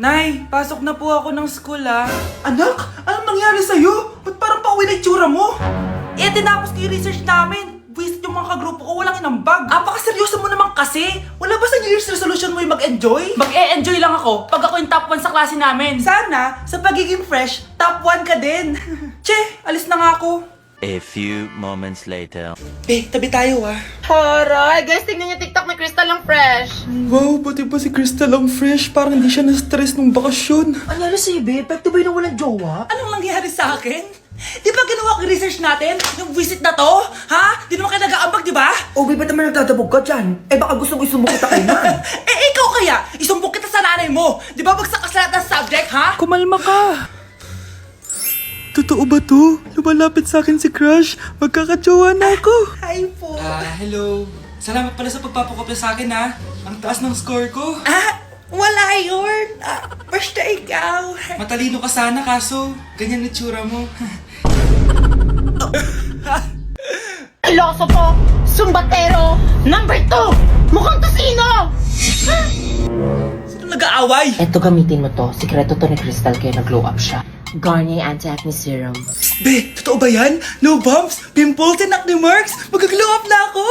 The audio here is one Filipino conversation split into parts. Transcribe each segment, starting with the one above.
Nay, pasok na po ako ng school Anak, anong nangyari sa'yo? Ba't parang pauwi na itsura mo? Tinapos ko yung research namin. Visit yung mga kagrupo ko, walang inambag. Apakaseryoso mo naman kasi. Wala ba sa New Year's resolution mo yung mag-enjoy? Mag-e-enjoy lang ako pag ako yung top 1 sa klase namin. Sana, sa pagiging fresh, top 1 ka din. Che, alis na nga ako. A few moments later. Be, tabi tayo Horay! Guys, tingnan niyo TikTok ni Crystal ang fresh. Wow, pati ba si Crystal ang fresh? Parang hindi siya na-stress nung bakasyon. Anyari sa'yo, be? Pwede ba yung walang jowa? Anong nangyari sa akin? Di ba ginawa ko yung research natin? Yung visit na to? Ha? Di naman kayo nag-aambag, di ba? O, be, ba't naman nagtatabog ka dyan? Eh, baka gusto mo isumbong kita kay man. Ikaw kaya? Isumbok kita sa nanay mo. Di ba bagsak ka sa lahat ng subject, ha? Kumalma ka. Totoo ba to? Lumalapit sa akin si Crush. Magkakajowa na ako. Hi po. Hello. Salamat pala sa pagpapakopya sa akin Ang taas ng score ko. Wala yun. Basta ikaw. Matalino ka sana kaso ganyan itsura mo. Iloso po! Sumbatero! Number 2! Mukhang tosino! Sino nag-aaway? Eto, gamitin mo to. Sikreto to ni Crystal kaya nag-glow up siya. Garnier Anti-Acne Serum. Be, totoo ba yan? No bumps, pimples, and acne marks? Mag-glow up na ako!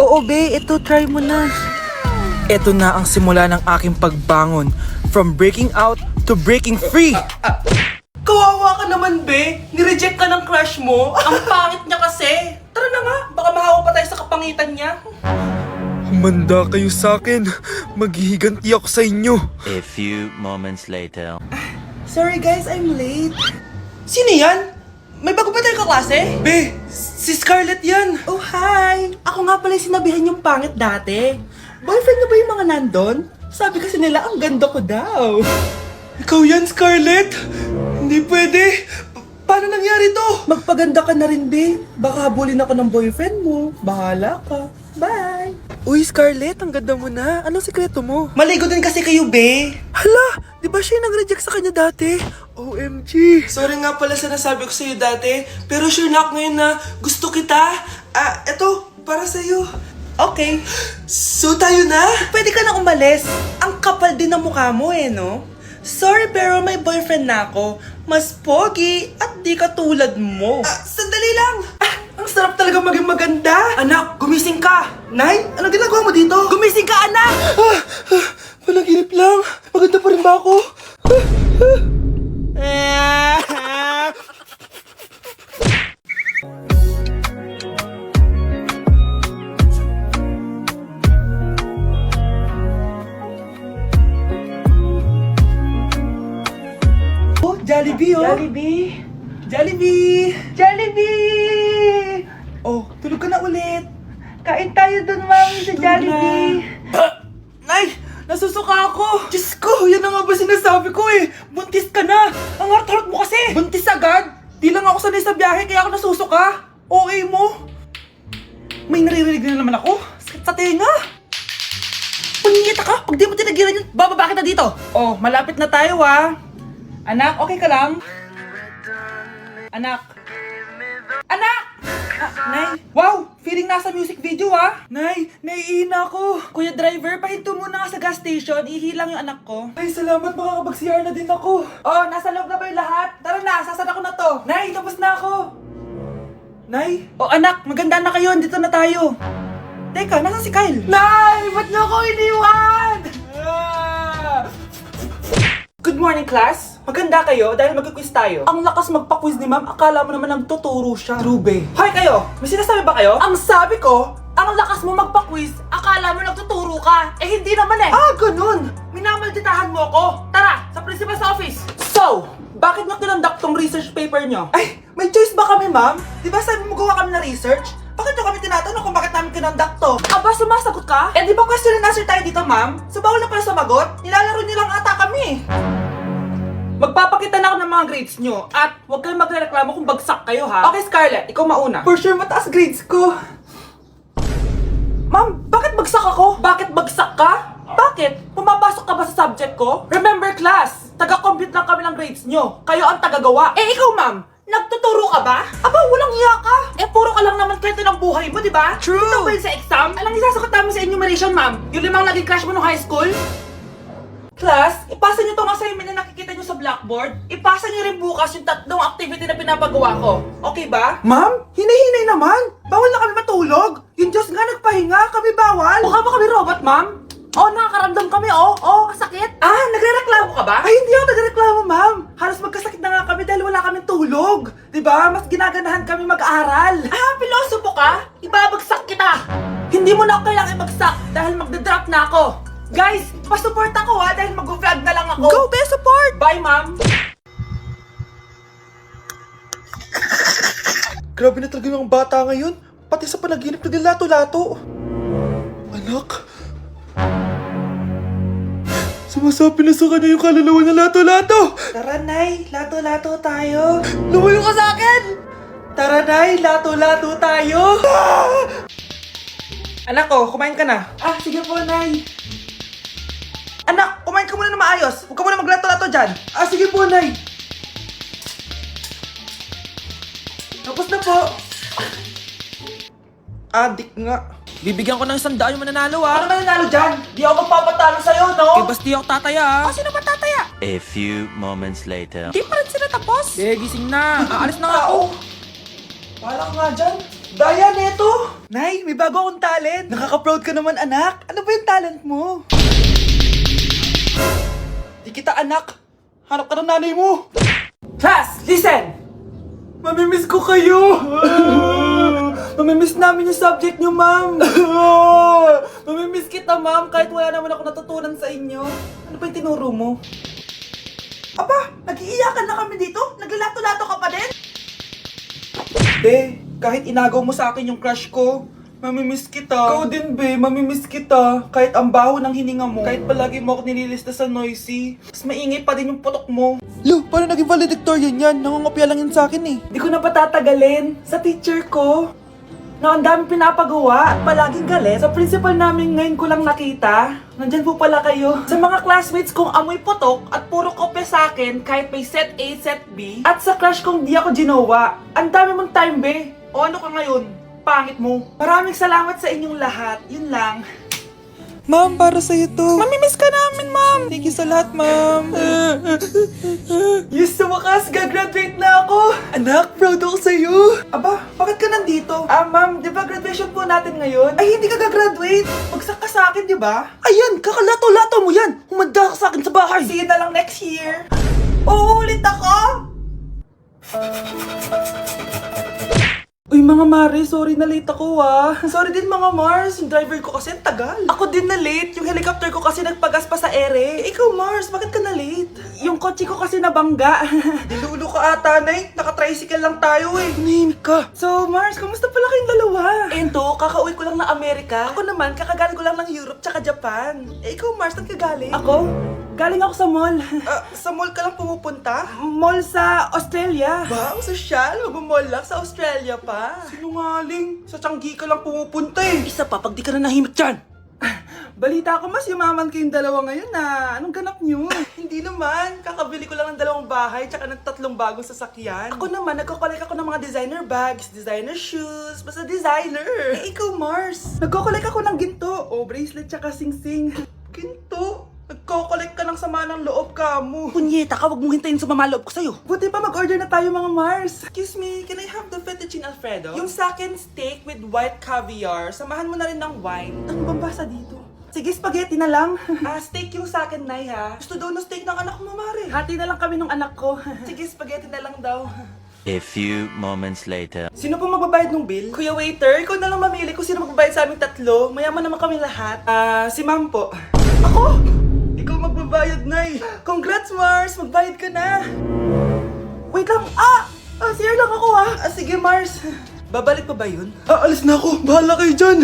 Oo, be. Ito, try mo na. Ito na ang simula ng aking pagbangon. From breaking out to breaking free. Kawawa ka naman, be. Nireject ka ng crush mo. Ang pangit niya kasi. Tara na nga, baka mahawa pa tayo sa kapangitan niya. Humanda kayo sa akin. Maghihiganti ako sa inyo. A few moments later. Sorry guys, I'm late. Sino yan? May bago ba tayo kaklase? Be, si Scarlett yan. Oh, hi! Ako nga pala yung sinabihan yung pangit dati. Boyfriend niyo ba yung mga nandun? Sabi kasi nila, ang ganda ko daw. Ikaw yan, Scarlett? Hindi pwede. Paano nangyari to? Magpaganda ka na rin, be. Baka habulin ako ng boyfriend mo. Bahala ka. Bye! Uy, Scarlett, ang ganda mo na. Anong sikreto mo? Maligo din kasi kayo, be. Hala, di ba siya yung nag-reject sa kanya dati? OMG. Sorry nga pala sa nasabi ko sa'yo dati, pero sure na ako ngayon na gusto kita. Eto, para sa'yo. Okay. So tayo na? Pwede ka na umalis. Ang kapal din ng mukha mo no? Sorry pero may boyfriend na ako. Mas pogi at di katulad mo. Sandali lang. Ang sarap talaga maging maganda. Anak, gumising ka. Nay, ano ginagawa mo dito? Gumising ka, anak! Panaginip lang. Maganda pa rin ba ako? Oh, Jollibee, oh. Jollibee. Jollibee! Jollibee! Oh, tulog ka na ulit. Kain tayo dun, mami, sa Jollibee. Nay, nasusuka ako. Diyos ko, yan na nga ba sinasabi ko Buntis ka na. Ang hart-hart mo kasi. Buntis agad? Di lang ako sanay sa biyahe, kaya ako nasusuka. OA mo. May naririnig na naman ako. Sakit sa tenga. Pangingita ka. Pag di mo tinagilan yun, bababa kita dito. Oh, malapit na tayo, Anak, okay ka lang? Anak. Anak! Nay. Wow! Feeling nasa music video, Nay, naiihina ako. Kuya driver, pahinto muna nga sa gas station. Ihilang yung anak ko. Ay, salamat, makakapag-CR na din ako. Oh, nasa loob na ba yung lahat? Tara na, sasana ko na to. Nay, tapos na ako. Nay? Oh, anak, maganda na kayo. Dito na tayo. Teka, nasa si Kyle? Nay, ba't niyo ako iniwan? Good morning, class. Maganda kayo dahil mag-quiz tayo. Ang lakas magpa-quiz ni ma'am, akala mo naman nagtuturo siya. True, be. Hoy kayo, may sinasabi ba kayo? Ang sabi ko, ang lakas mo magpa-quiz, akala mo nagtuturo ka. Eh hindi naman Ganun. Minamalditahan mo ako. Tara, sa principal's office. So, bakit nyo kinonduct tong research paper nyo? Ay, may choice ba kami, ma'am? Di ba sabi mo gawa kami na research? Bakit nyo kami tinatanong kung bakit namin kinonduct to? Aba, sumasagot ka? Eh di ba question and answer tayo dito, ma'am? So bawal na pala sumagot? Nilalaro nyo lang ata kami. Magpapakita na ako ng mga grades nyo at huwag kayong magreklamo kung bagsak kayo, ha? Okay, Scarlett, ikaw mauna. For sure, mataas grades ko. Ma'am, bakit bagsak ako? Bakit bagsak ka? Bakit? Pumapasok ka ba sa subject ko? Remember, class, taga-compute lang kami ng grades nyo. Kayo ang tagagawa. Eh, ikaw, ma'am, nagtuturo ka ba? Aba, walang iya ka. Eh, puro ka lang naman kwento ng buhay mo, di ba? True. Ito ba yun sa exam? Alang isasagot namin sa enumeration, ma'am? Yung 5 naging crush mo nung high school? Class, ipasa nyo tong assignment na nakikita nyo sa blackboard. Ipasa nyo rin bukas yung 3 activity na pinapagawa ko. Okay ba? Ma'am, hinay-hinay naman. Bawal na kami matulog. Yung Diyos nga nagpahinga, kami bawal. Mukha ba kami robot, ma'am? Oo, nakakaramdam kami, kasakit. Ah, nagre-reklamo ka ba? Ay, hindi ako nagreklamo, ma'am. Halos magkasakit na nga kami dahil wala kaming tulog. Diba? Mas ginaganahan kami mag-aral. Ah, pilosopo ka? Ibabagsak kita. Hindi mo na ako kailangan ibagsak dahil magdadrop na ako. Guys, pa-support ako dahil mag-vlog na lang ako. Go, be support! Bye, ma'am. Grabe na talaga yung mga bata ngayon. Pati sa panaginip naglato-lato. Anak. Sumasapi na sa kanya yung kaluluwa na lato-lato. Tara, Nay. Lato-lato tayo. Lumayo ka sa akin! Tara, Nay. Lato-lato tayo. Anak ko, kumain ka na. Ah, sige po, Nay. Anak, kumain ka muna na maayos. Huwag ka muna maglato-lato dyan. Ah, sige po, Nay. Tapos na po. Adik nga. Bibigyan ko ng 100 yung mananalo, Ano mananalo dyan? Di ako magpapatalo sa'yo, no? basti ako tataya, Sino ba tataya? A few moments later. Di pa rin sila tapos. gising na. Aalis na nga ako. Wala ka nga dyan. Daya, neto. Nay, may bago akong talent. Nakaka-proud ka naman, anak. Ano ba yung talent mo? Di kita anak. Hanap ka ng nanay mo. Class, listen! Mamimiss ko kayo! Mamimiss namin yung subject nyo, ma'am! Mamimiss kita, ma'am, kahit wala naman ako natutunan sa inyo. Ano ba yung tinuro mo? Aba, nag-iiyakan na kami dito? Naglalato-lato ka pa din? Be, kahit inagaw mo sa akin yung crush ko, mamimiss kita. Ikaw din, be, mamimiss kita. Kahit ang baho ng hininga mo, kahit palagi mo ako nililista sa noisy, mas maingay pa din yung putok mo. Lo, paano naging valedictorian yan? Nangungopia lang yun sa akin eh. Di ko na patatagalin. Sa teacher ko, na ang dami pinapagawa at palaging galit. Sa principal namin ngayon ko lang nakita. Nandyan po pala kayo. Sa mga classmates kong amoy putok at puro kopya sa akin kahit may set A, set B. At sa crush kong di ako ginawa. Ang dami mong time, be. O ano ka ngayon? Pangit mo. Maraming salamat sa inyong lahat. Yun lang. Ma'am, para sa'yo to. Mamimiss ka namin, ma'am. Thank you sa lahat, ma'am. Yes, sa wakas, gagraduate na ako. Anak, proud ako sa'yo. Aba, bakit ka nandito? Ah, ma'am, di ba graduation po natin ngayon? Ay, hindi ka gagraduate. Bagsak ka sa akin, di ba? Ayan, kakalato-lato mo yan. Humanda ka sa akin sa bahay. See you na lang next year. Uulit ako. Uy mga Mare, sorry na late ako Sorry din mga Mars, yung driver ko kasi ang tagal. Ako din na late, yung helicopter ko kasi nagpagas pa sa ere. Ikaw Mars, bakit ka na late? Yung kotse ko kasi nabangga. Dilulo ka ata, Nay. Naka-tricycle lang tayo eh. Nahimik ka. So Mars, kamusta pala kayong dalawa? Ento, kakauwi ko lang ng Amerika. Ako naman, kakagaling ko lang ng Europe tsaka Japan. Ikaw Mars, saan ka galing? Ako? Galing ako sa mall. Sa mall ka lang pumupunta? Mall sa Australia. Ba, ang sosyal. Mag-mall lang sa Australia pa. Sinungaling. Sa Changi ka lang pumupunta eh. Isa pa, pag di ka na nahimik dyan. Balita ko mas yumaman kayong dalawa ngayon na. Anong ganap nyo? Hindi naman. Kakabili ko lang ng 2 bahay tsaka ng 3 bagong sasakyan. Ako naman, nagko-collect ako ng mga designer bags, designer shoes, basta designer. Eh, ikaw Mars. Nagko-collect ako ng ginto. O, bracelet tsaka sing-sing. Ginto? Nagko-collect ka ng sama ng loob ka mo. Punyeta ka, wag mong hintayin sa mamaloob ko sa'yo. Buti pa mag-order na tayo mga Mars. Excuse me, can I have the fettuccine Alfredo? Yung sa akin steak with white caviar. Samahan mo na rin ng wine. Ano bang basa dito? Sige, spaghetti na lang. Steak yung sa akin, Nay, ha? Gusto daw ng steak ng anak mo, Mare. Hati na lang kami ng anak ko. Sige, spaghetti na lang daw. A few moments later. Sino po magbabayad ng bill? Kuya waiter, ikaw na lang mamili kung sino magbabayad sa aming 3. Mayaman naman kami lahat. Si ma'am po. Ako? Ikaw magbabayad, Nay. Congrats, Mars. Magbayad ka na. Wait lang. CR lang ako, sige, Mars. Babalik pa ba yun? Alis na ako. Bahala kayo dyan.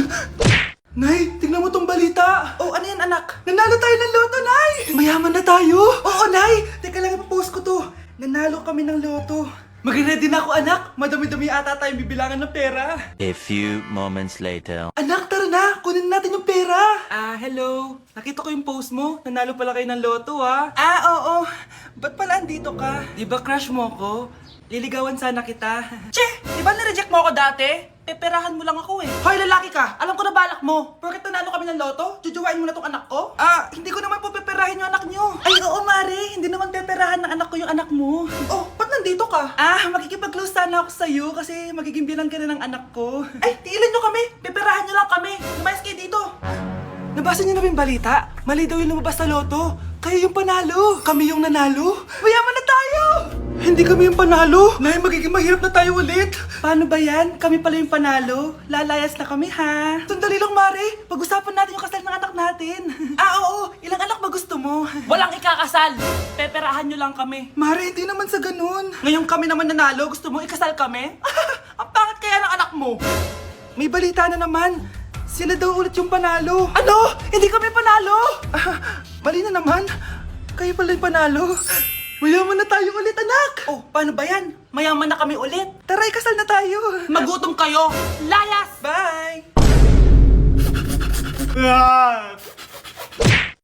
Nay, tingnan mo tong balita. Oh, ano yan, anak? Nanalo tayo ng loto, Nay. Mayaman na tayo. Oo, Nay. Teka lang, ipapost ko to. Nanalo kami ng loto. Mag-ready na ako, anak. Madami-dami ata tayong bibilangan ng pera. A few moments later. Anak, tara na! Kunin natin yung pera! Hello. Nakita ko yung post mo. Nanalo pala kayo ng loto, oo. Ba't pala andito ka? Di ba crush mo ko? Liligawan sana kita. Che! Di ba nireject mo ako dati? Peperahan mo lang ako eh. Hoy, lalaki ka! Alam ko na balak mo. Porket nanalo kami ng loto, jujuwain mo na tong anak ko? Hindi ko naman po peperahin yung anak nyo. Ay, oo, Mari. pipirahan ng anak ko yung anak mo. Oh, ba't nandito ka? Makikipag-close sana ako sa'yo kasi magiging bilang ka na ng anak ko. Ay, tiilan nyo kami! Pipirahan nyo lang kami! Lumayas kayo dito! Nabasa niyo na ba yung balita? Mali daw yung lumabas sa loto. Kayo yung panalo. Kami yung nanalo. Mayaman na tayo! Hindi kami yung panalo. Nay, magiging mahirap na tayo ulit. Paano ba yan? Kami pala yung panalo. Lalayas na kami, ha? Sandali lang, Mare. Pag-usapan natin yung kasal ng anak natin. Oo. Ilang anak ba gusto mo? Walang ikakasal. Peperahan nyo lang kami. Mare, hindi naman sa ganun. Ngayon kami naman nanalo. Gusto mo ikasal kami? Ang pangit kaya ng anak mo. May balita na naman. Sila daw ulit yung panalo. Ano? Hindi kami panalo! Mali na naman. Kayo pala yung panalo. Mayaman na tayo ulit, anak! Oh, paano ba yan? Mayaman na kami ulit. Taray, kasal na tayo! Magutom kayo. Layas! Bye!